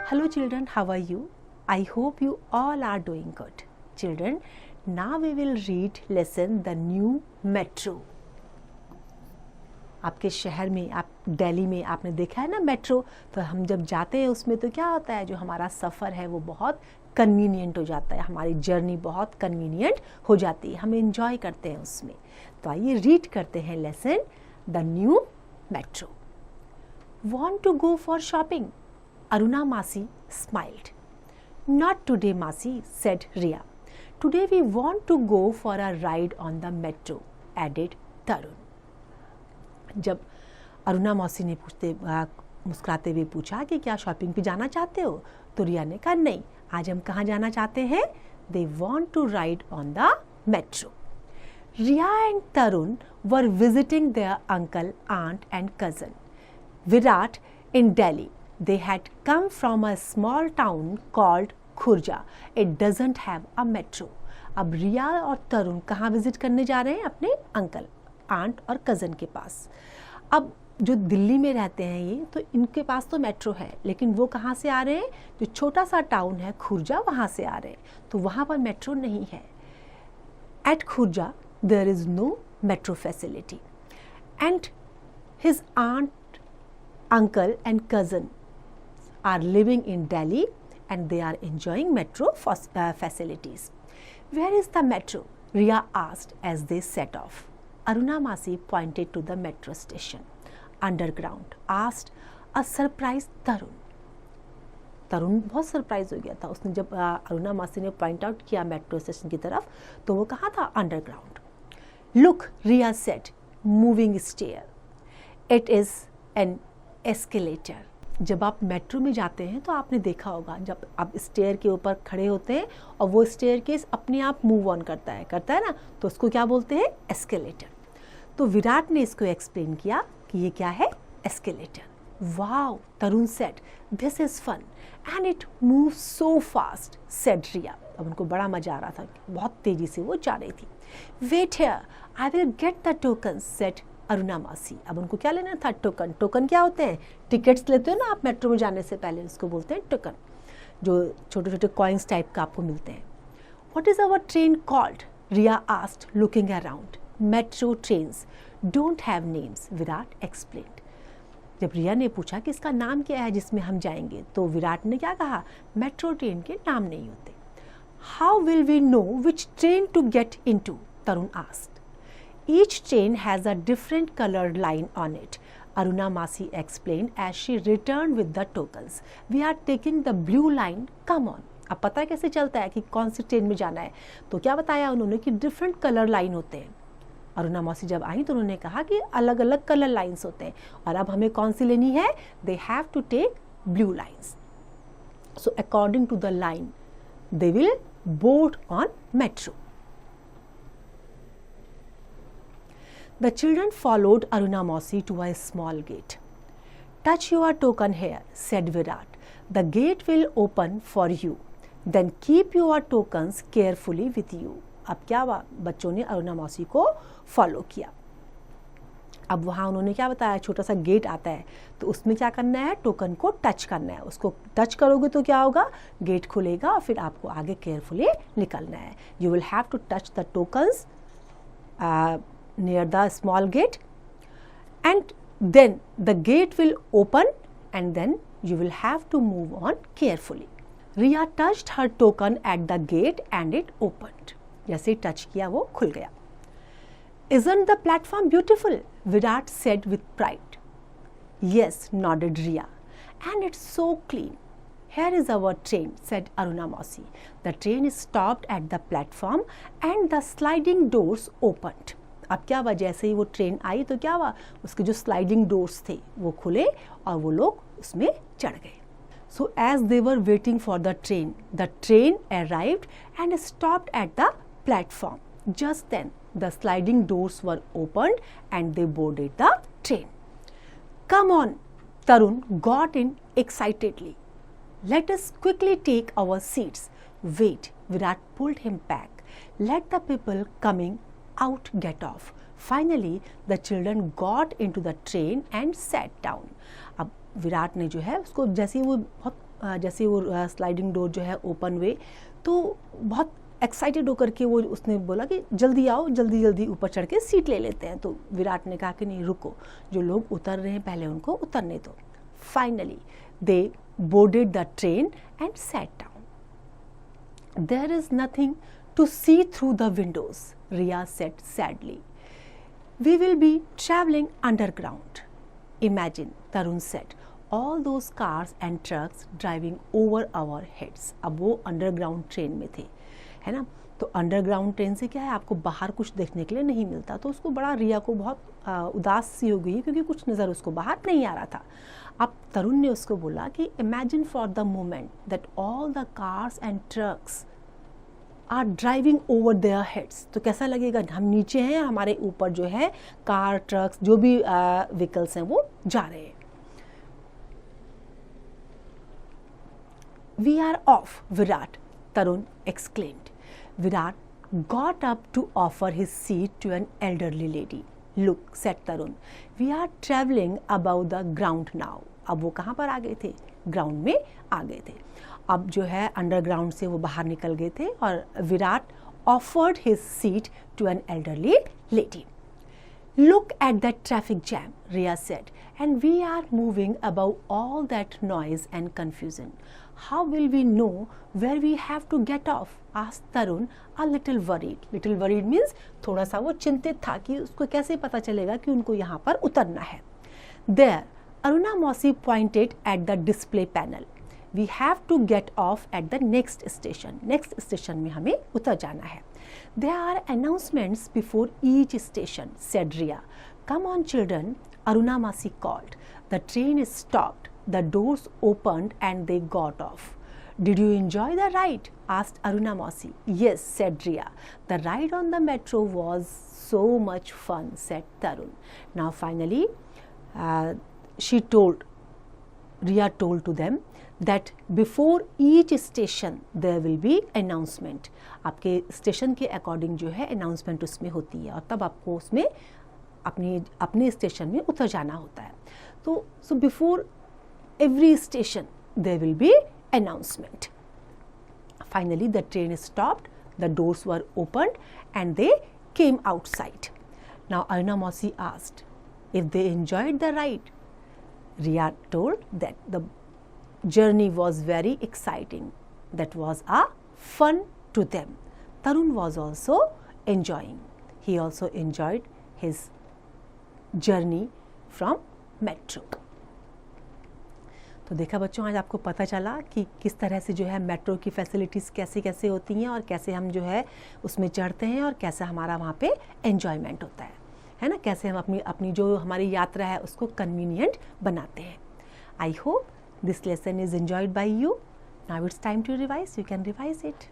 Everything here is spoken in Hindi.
Hello children, how are you? I hope you all are doing good. Children, now we will read lesson The New Metro. आपके शहर में, आप दिल्ली में आपने देखा है ना मेट्रो, तो हम जब जाते हैं उसमें तो क्या होता है, जो हमारा सफ़र है वो बहुत कन्वीनियंट हो जाता है, हमारी जर्नी बहुत कन्वीनियंट हो जाती है, हम एंजॉय करते हैं उसमें। तो आइए रीड करते हैं lesson the new metro. Want to go for shopping? Aruna Masi smiled. Not today, Masi, said Riya. Today we want to go for a ride on the metro, added Tarun. जब अरुणा मौसी ने मुस्कुराते हुए पूछा कि क्या शॉपिंग पे जाना चाहते हो, तो रिया ने कहा नहीं, आज हम कहाँ जाना चाहते हैं? They want to ride on the metro. Riya and Tarun were visiting their uncle, aunt and cousin Virat in Delhi. They had come from a small town called Khurja. It doesn't have a metro. अब रिया और तरुण कहाँ विजिट करने जा रहे हैं? अपने अंकल, आंट और कज़न के पास। अब जो दिल्ली में रहते हैं ये, तो इनके पास तो मेट्रो है, लेकिन वो कहाँ से आ रहे हैं? जो छोटा सा टाउन है खुर्जा, वहाँ से आ रहे हैं, तो वहाँ पर मेट्रो नहीं है। At Khurja there is no metro facility and his aunt, uncle and cousin are living in Delhi and they are enjoying metro facilities. Where is the metro? Riya asked as they set off. Aruna Masi pointed to the metro station. Underground, asked a surprised Tarun. तरुण बहुत सरप्राइज हो गया था, उसने जब अरुणा मासी ने पॉइंट आउट किया मेट्रो स्टेशन की तरफ, तो वो कहाँ था? Underground. Look, Riya said, moving stair. It is an escalator. जब आप मेट्रो में जाते हैं तो आपने देखा होगा, जब आप स्टेयर के ऊपर खड़े होते हैं और वो स्टेयर केस अपने आप मूव ऑन करता है ना, तो उसको क्या बोलते हैं? एस्केलेटर। तो विराट ने इसको एक्सप्लेन किया कि ये क्या है? Escalator. Wow, Tarun said, this is fun and it move so fast, said Riya. अब उनको बड़ा मजा आ रहा था, बहुत तेजी से वो जा रही थी। Wait here, I will get the token, said Aruna मासी। अब उनको क्या लेना था? टोकन। टोकन क्या होते हैं? टिकट्स लेते हो ना आप मेट्रो में जाने से पहले, उसको बोलते हैं टोकन, जो छोटे छोटे कॉइन्स टाइप का आपको मिलते हैं। What is our train called? Riya asked, looking around. Metro trains don't have names, Virat explained. जब रिया ने पूछा कि इसका नाम क्या है जिसमें हम जाएंगे, तो विराट ने क्या कहा? मेट्रो ट्रेन के नाम नहीं होते। How will we know which train to get into? Tarun asked. Each train has a different colored line on it, Aruna Masi explained as she returned with the tokens. We are taking the blue line, come on. अब पता है कैसे चलता है कि कौन सी ट्रेन में जाना है? तो क्या बताया उन्होंने कि डिफरेंट कलर लाइन होते हैं। अरुणा मौसी जब आई तो उन्होंने कहा कि अलग अलग कलर लाइन्स होते हैं, और अब हमें कौन सी लेनी है? They have to take blue lines. So according to the line, they will board on metro. The children followed Aruna Mausi to a small gate. Touch your token here, said Virat. The gate will open for you. Then keep your tokens carefully with you. अब क्या हुआ? बच्चों ने अरुणा मौसी को फॉलो किया। अब वहाँ उन्होंने क्या बताया? छोटा सा गेट आता है, तो उसमें क्या करना है? टोकन को टच करना है। उसको टच करोगे तो क्या होगा? गेट खुलेगा और फिर आपको आगे केयरफुली निकलना है। You will have to touch the tokens near the small gate and then the gate will open and then you will have to move on carefully. Riya touched her token at the gate and it opened. जैसे टच किया वो खुल गया। Isn't the platform beautiful? Virat said with pride. Yes, nodded Riya, and it's so clean. Here is our train, said Aruna Mausi. The train stopped at the platform and the sliding doors opened. अब क्या हुआ? जैसे ही वो ट्रेन आई तो क्या हुआ? उसके जो स्लाइडिंग डोर्स थे वो खुले और वो लोग उसमें चढ़ गए। So as they were waiting for the train arrived and stopped at the platform. Just then the sliding doors were opened and they boarded the train. Come on, Tarun got in excitedly. Let us quickly take our seats. Wait, Virat pulled him back. Let the people coming out get off. Finally, the children got into the train and sat down. अब विराट ने जो है उसको, जैसे वो बहुत जैसे वो स्लाइडिंग डोर जो है ओपन हुए तो बहुत एक्साइटेड होकर के वो उसने बोला कि जल्दी आओ, जल्दी जल्दी ऊपर चढ़ के सीट ले लेते हैं। तो विराट ने कहा कि नहीं रुको, जो लोग उतर रहे हैं पहले उनको उतरने दो। Finally they boarded the train and sat down. There is nothing to see through the windows, Riya said sadly. We will be travelling underground. Imagine, Tarun said, all those cars and trucks driving over our heads। अब वो अंडरग्राउंड ट्रेन में थे, है ना। तो अंडरग्राउंड ट्रेन से क्या है, आपको बाहर कुछ देखने के लिए नहीं मिलता। तो उसको बड़ा, रिया को बहुत उदास सी हो गई क्योंकि कुछ नज़र उसको बाहर नहीं आ रहा था। अब तरुण ने उसको बोला कि imagine for the moment that all the cars and trucks are driving over their heads. तो कैसा लगेगा, हम नीचे हैं, हमारे ऊपर जो है कार, ट्रक्स, जो भी व्हीकल्स हैं वो जा रहे हैं। We are off, Virat, Tarun exclaimed. Virat got up to offer his seat to an elderly lady. Look, said Tarun, we are traveling above the ground now. अब वो कहाँ पर आ गए थे, ग्राउंड में आ गए थे। अब जो है अंडरग्राउंड से वो बाहर निकल गए थे और Virat offered his seat to an elderly lady. Look at that traffic jam, Riya said, and we are moving above all that noise and confusion. How will we know where we have to get off? Asked Tarun, a little worried. Little worried means थोड़ा सा वो चिंतित था कि उसको कैसे पता चलेगा कि उनको यहाँ पर उतरना है। There, Aruna Mausi pointed at the display panel. We have to get off at the next station. Next station में हमें उतर जाना है। There are announcements before each station, said Riya. Come on, children, Aruna Mausi called. The train is stopped. The doors opened and they got off. Did you enjoy the ride? Asked Aruna Mausi. Yes, said Riya. The ride on the metro was so much fun, said Tarun. Now finally, Riya told to them that before each station there will be announcement. आपके स्टेशन के अकॉर्डिंग जो है अनाउंसमेंट उसमें होती है और तब आपको उसमें अपने स्टेशन में उतर जाना होता है। तो so before every station there will be announcement. Finally the train stopped, the doors were opened and they came outside. Now Aruna Mausi asked if they enjoyed the ride. Riya told that the journey was very exciting. That was a fun to them. Tarun was also enjoying. He also enjoyed his journey from metro. तो देखा बच्चों, आज आपको पता चला कि किस तरह से जो है मेट्रो की फैसिलिटीज़ कैसे कैसे होती हैं और कैसे हम जो है उसमें चढ़ते हैं और कैसा हमारा वहाँ पे एन्जॉयमेंट होता है ना, कैसे हम अपनी जो हमारी यात्रा है उसको कन्वीनियंट बनाते हैं। I hope this lesson is enjoyed by you. Now it's time to revise. You can revise it.